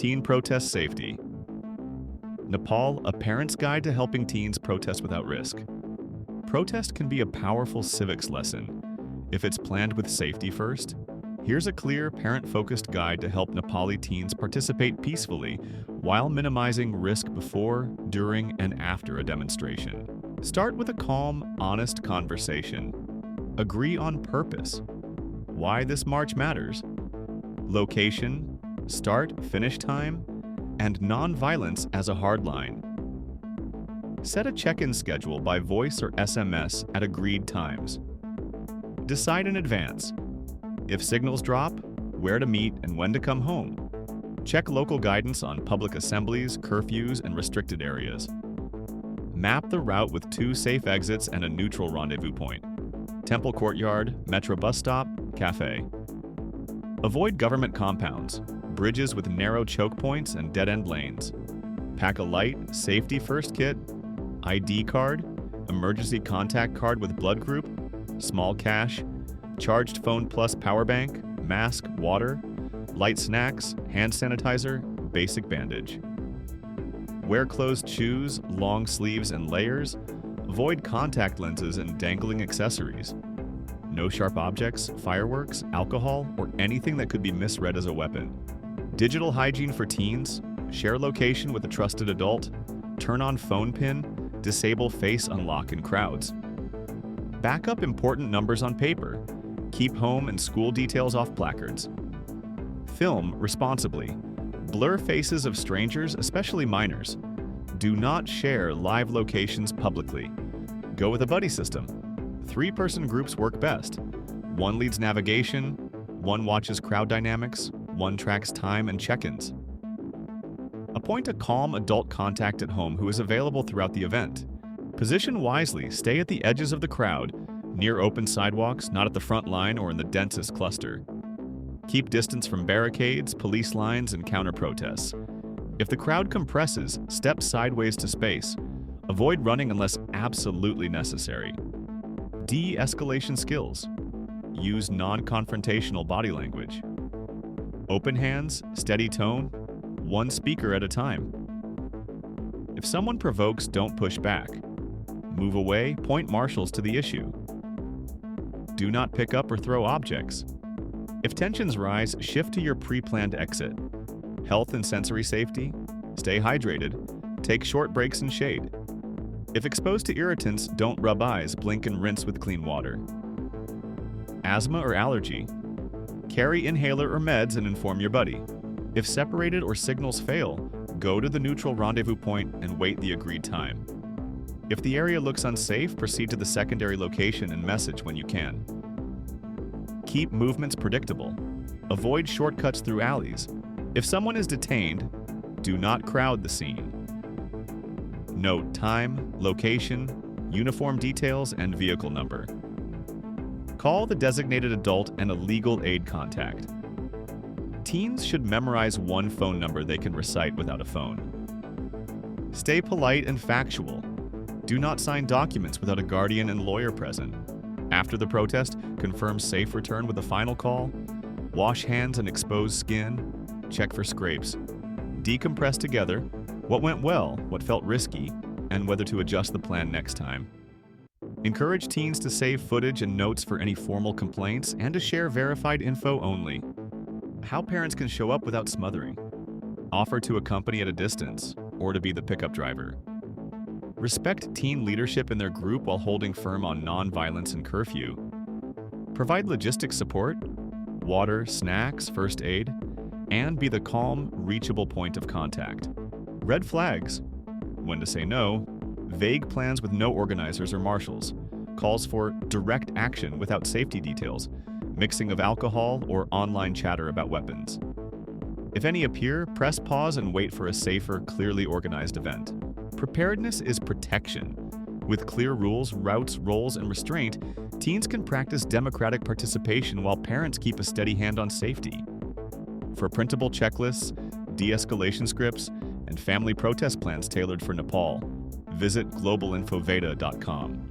Teen Protest Safety. Nepal, a parent's guide to helping teens protest without risk. Protest can be a powerful civics lesson if it's planned with safety first. Here's a clear, parent-focused guide to help Nepali teens participate peacefully while minimizing risk before, during, and after a demonstration. Start with a calm, honest conversation. Agree on purpose. Why this march matters. Location, start, finish time, and non-violence as a hard line. Set a check-in schedule by voice or SMS at agreed times. Decide in advance. If signals drop, where to meet and when to come home. Check local guidance on public assemblies, curfews, and restricted areas. Map the route with 2 safe exits and a neutral rendezvous point. Temple Courtyard, Metro bus stop, cafe. Avoid government compounds, bridges with narrow choke points and dead-end lanes. Pack a light, safety first kit, ID card, emergency contact card with blood group, small cash, charged phone plus power bank, mask, water, light snacks, hand sanitizer, basic bandage. Wear closed shoes, long sleeves, and layers. Avoid contact lenses and dangling accessories. No sharp objects, fireworks, alcohol, or anything that could be misread as a weapon. Digital hygiene for teens. Share location with a trusted adult. Turn on phone PIN. Disable face unlock in crowds. Back up important numbers on paper. Keep home and school details off placards. Film responsibly. Blur faces of strangers, especially minors. Do not share live locations publicly. Go with a buddy system. 3-person groups work best. 1 leads navigation, 1 watches crowd dynamics, 1 tracks time and check-ins. Appoint a calm adult contact at home who is available throughout the event. Position wisely, stay at the edges of the crowd, near open sidewalks, not at the front line or in the densest cluster. Keep distance from barricades, police lines, and counter-protests. If the crowd compresses, step sideways to space. Avoid running unless absolutely necessary. De-escalation skills. Use non-confrontational body language. Open hands, steady tone, 1 speaker at a time. If someone provokes, don't push back. Move away, point marshals to the issue. Do not pick up or throw objects. If tensions rise, shift to your pre-planned exit. Health and sensory safety, stay hydrated, take short breaks in shade. If exposed to irritants, don't rub eyes, blink and rinse with clean water. Asthma or allergy, carry inhaler or meds and inform your buddy. If separated or signals fail, go to the neutral rendezvous point and wait the agreed time. If the area looks unsafe, proceed to the secondary location and message when you can. Keep movements predictable. Avoid shortcuts through alleys. If someone is detained, do not crowd the scene. Note time, location, uniform details, and vehicle number. Call the designated adult and a legal aid contact. Teens should memorize 1 phone number they can recite without a phone. Stay polite and factual. Do not sign documents without a guardian and lawyer present. After the protest, confirm safe return with a final call. Wash hands and exposed skin. Check for scrapes. Decompress together what went well, what felt risky, and whether to adjust the plan next time. Encourage teens to save footage and notes for any formal complaints and to share verified info only. How parents can show up without smothering. Offer to accompany at a distance or to be the pickup driver. Respect teen leadership in their group while holding firm on non-violence and curfew. Provide logistics support, water, snacks, first aid, and be the calm, reachable point of contact. Red flags. When to say no. Vague plans with no organizers or marshals. Calls for direct action without safety details. Mixing of alcohol or online chatter about weapons. If any appear, press pause and wait for a safer, clearly organized event. Preparedness is protection. With clear rules, routes, roles, and restraint, teens can practice democratic participation while parents keep a steady hand on safety. For printable checklists, de-escalation scripts, and family protest plans tailored for Nepal, visit globalinfoveda.com.